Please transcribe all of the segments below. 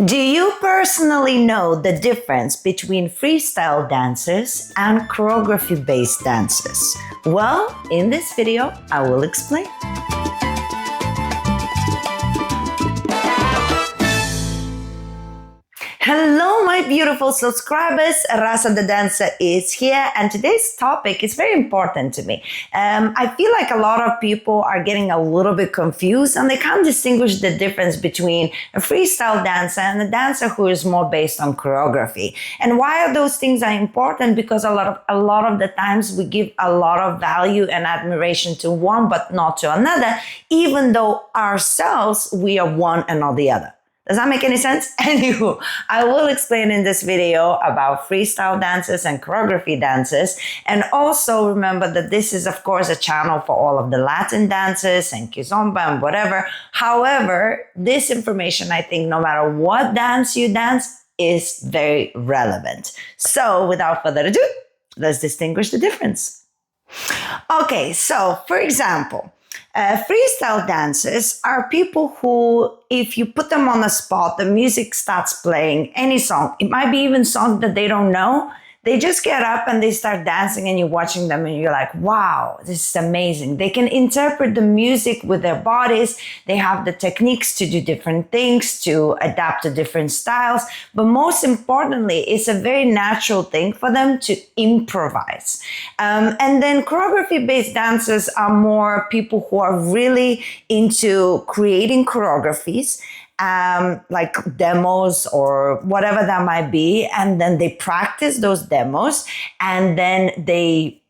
Do you personally know the difference between freestyle dances and choreography-based dances? Well, in this video, I will explain. Hello, my beautiful subscribers. Rasa the dancer is here, and today's topic is very important to me. I feel like a lot of people are getting a little bit confused and they can't distinguish the difference between a freestyle dancer and a dancer who is more based on choreography. And why are those things are important? Because a lot of the times we give a lot of value and admiration to one but not to another, even though ourselves we are one and not the other. Does that make any sense? Anywho, I will explain in this video about freestyle dances and choreography dances. And also remember that this is, of course, a channel for all of the Latin dances and kizomba and whatever. However, this information, I think, no matter what dance you dance, is very relevant. So without further ado, let's distinguish the difference. Okay, so for example, freestyle dancers are people who, if you put them on the spot, the music starts playing, any song, it might be even song that they don't know, they just get up and they start dancing and you're watching them and you're like, wow, this is amazing. They can interpret the music with their bodies. They have the techniques to do different things, to adapt to different styles. But most importantly, it's a very natural thing for them to improvise. And then choreography-based dancers are more people who are really into creating choreographies, like demos or whatever that might be. And then they practice those demos. And then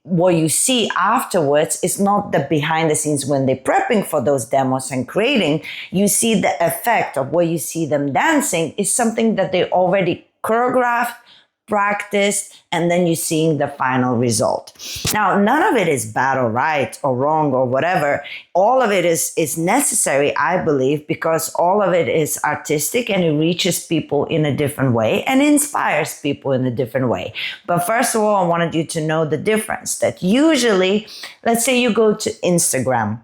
what you see afterwards is not the behind the scenes when they're prepping for those demos and creating. You see the effect of what you see them dancing is something that they already choreographed, practiced, and then you're seeing the final result. Now, none of it is bad or right or wrong or whatever. All of it is necessary, I believe, because all of it is artistic and it reaches people in a different way and inspires people in a different way. But first of all, I wanted you to know the difference that usually, let's say you go to Instagram,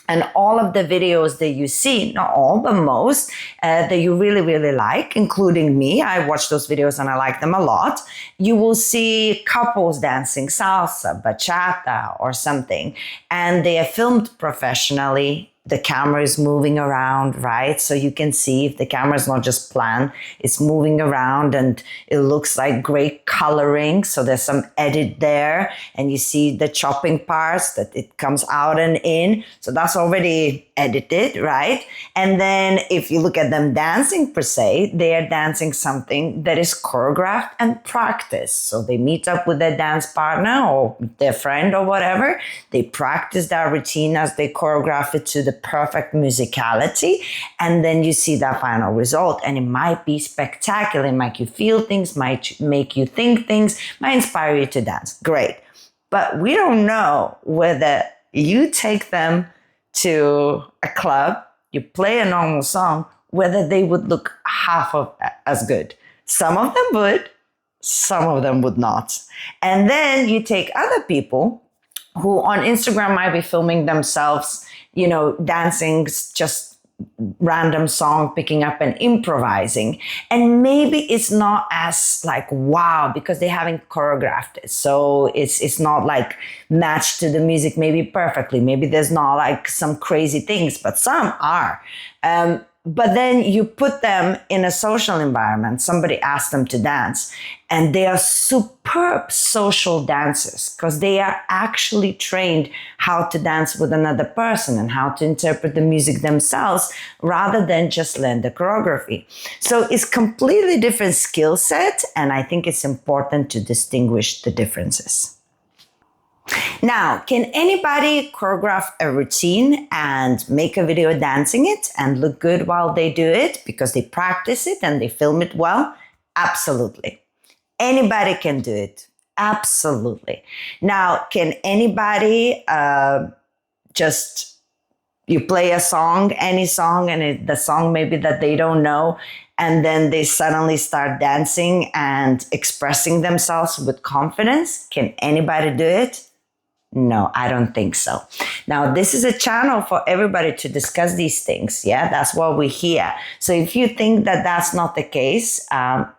and all of the videos that you see, not all, but most, that you really, really like, including me, I watch those videos and I like them a lot, you will see couples dancing salsa, bachata, or something, and they are filmed professionally. The camera is moving around, right? So you can see if the camera is not just planned, it's moving around and it looks like great coloring. So there's some edit there and you see the chopping parts that it comes out and in. So that's already edited, right? And then if you look at them dancing per se, they are dancing something that is choreographed and practiced. So they meet up with their dance partner or their friend or whatever. They practice that routine as they choreograph it to the perfect musicality, and then you see that final result, and it might be spectacular. It might make you feel things, might make you think things, might inspire you to dance. Great. But we don't know whether you take them to a club, you play a normal song, whether they would look half of as good. Some of them would, some of them would not. And then you take other people who on Instagram might be filming themselves, you know, dancing just random song, picking up and improvising. And maybe it's not as like, wow, because they haven't choreographed it. So it's not like matched to the music maybe perfectly. Maybe there's not like some crazy things, but some are. But then you put them in a social environment, somebody asks them to dance, and they are superb social dancers because they are actually trained how to dance with another person and how to interpret the music themselves rather than just learn the choreography. So it's completely different skill set, and I think it's important to distinguish the differences. Now, can anybody choreograph a routine and make a video dancing it and look good while they do it because they practice it and they film it well? Absolutely. Anybody can do it. Absolutely. Now, can anybody just, you play a song, any song, and the song maybe that they don't know, and then they suddenly start dancing and expressing themselves with confidence? Can anybody do it? No, I don't think so. Now, this is a channel for everybody to discuss these things. Yeah, that's what we're here. So if you think that that's not the case,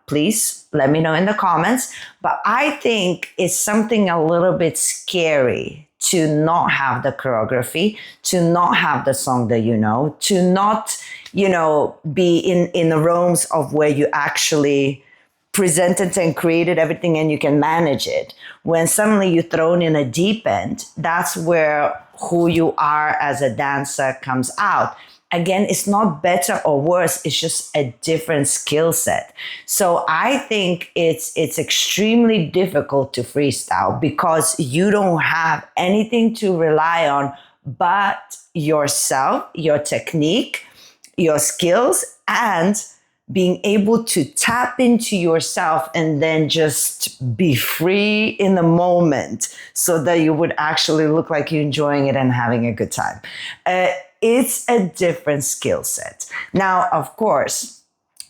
please let me know in the comments. But I think it's something a little bit scary to not have the choreography, to not have the song that you know, to not, be in the realms of where you actually presented and created everything and you can manage it. When suddenly you're thrown in a deep end, that's where who you are as a dancer comes out. Again, it's not better or worse, it's just a different skill set. So I think it's extremely difficult to freestyle because you don't have anything to rely on but yourself, your technique, your skills, and being able to tap into yourself and then just be free in the moment so that you would actually look like you're enjoying it and having a good time. It's a different skill set. Now, of course,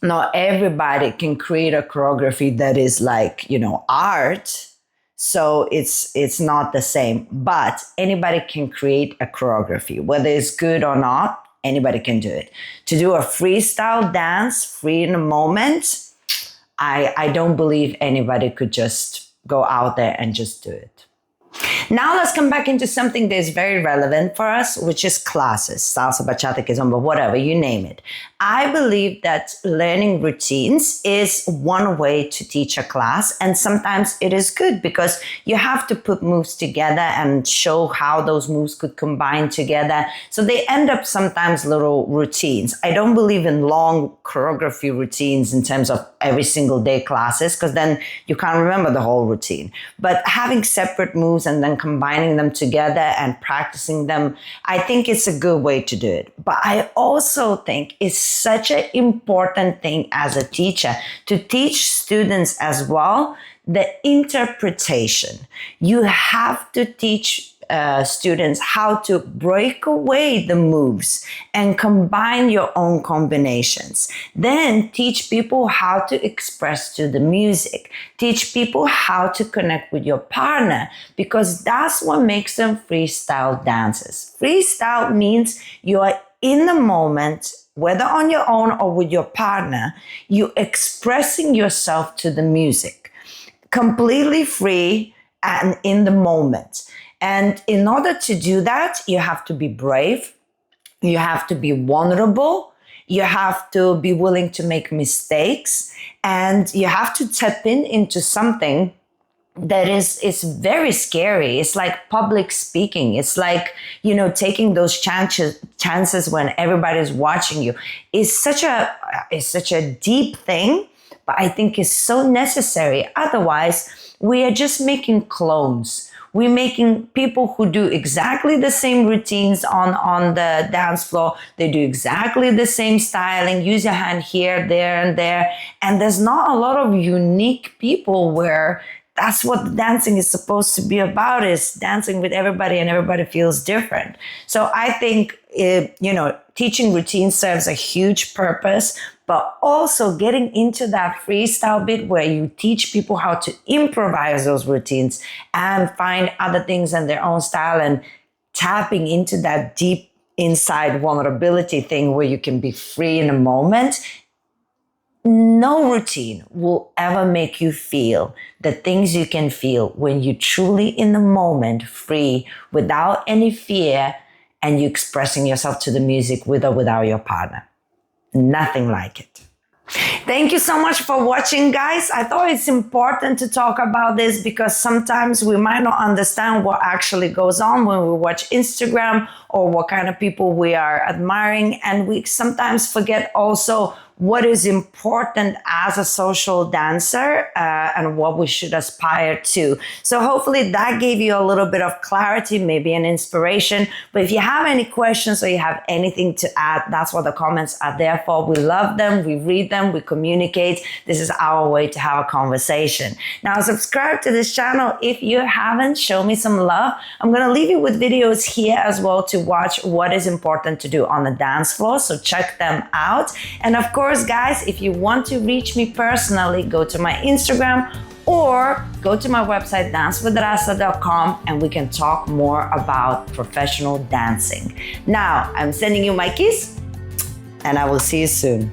not everybody can create a choreography that is like, art. So it's not the same, but anybody can create a choreography, whether it's good or not. Anybody can do it. To do a freestyle dance, free in the moment, I don't believe anybody could just go out there and just do it. Now let's come back into something that is very relevant for us, which is classes, salsa, bachata, kizomba, whatever, you name it. I believe that learning routines is one way to teach a class, and sometimes it is good because you have to put moves together and show how those moves could combine together. So they end up sometimes little routines. I don't believe in long choreography routines in terms of every single day classes, because then you can't remember the whole routine. But having separate moves and then combining them together and practicing them, I think it's a good way to do it. But I also think it's such an important thing as a teacher to teach students as well the interpretation. You have to teach students how to break away the moves and combine your own combinations. Then teach people how to express to the music. Teach people how to connect with your partner, because that's what makes them freestyle dancers. Freestyle means you are in the moment, whether on your own or with your partner, you're expressing yourself to the music, completely free and in the moment. And in order to do that, you have to be brave, you have to be vulnerable, you have to be willing to make mistakes, and you have to tap into something that is very scary. It's like public speaking. It's like, taking those chances when everybody's watching you. It's such a deep thing, but I think it's so necessary. Otherwise, we are just making clones. We're making people who do exactly the same routines on the dance floor. They do exactly the same styling, use your hand here, there, and there. And there's not a lot of unique people where that's what dancing is supposed to be about, is dancing with everybody and everybody feels different. So I think, teaching routine serves a huge purpose, but also getting into that freestyle bit where you teach people how to improvise those routines and find other things in their own style, and tapping into that deep inside vulnerability thing where you can be free in a moment. No routine will ever make you feel the things you can feel when you're truly in the moment, free, without any fear, and you expressing yourself to the music with or without your partner. Nothing like it. Thank you so much for watching, guys. I thought it's important to talk about this because sometimes we might not understand what actually goes on when we watch Instagram or what kind of people we are admiring. And we sometimes forget also what is important as a social dancer and what we should aspire to. So hopefully that gave you a little bit of clarity, maybe an inspiration. But if you have any questions or you have anything to add, that's what the comments are there for. We love them, we read them, we communicate. This is our way to have a conversation. Now subscribe to this channel if you haven't. Show me some love. I'm going to leave you with videos here as well to watch what is important to do on the dance floor. So check them out. And of course, course, guys, if you want to reach me personally, go to my Instagram or go to my website, dancewithrasa.com, and we can talk more about professional dancing. Now, I'm sending you my kiss, and I will see you soon.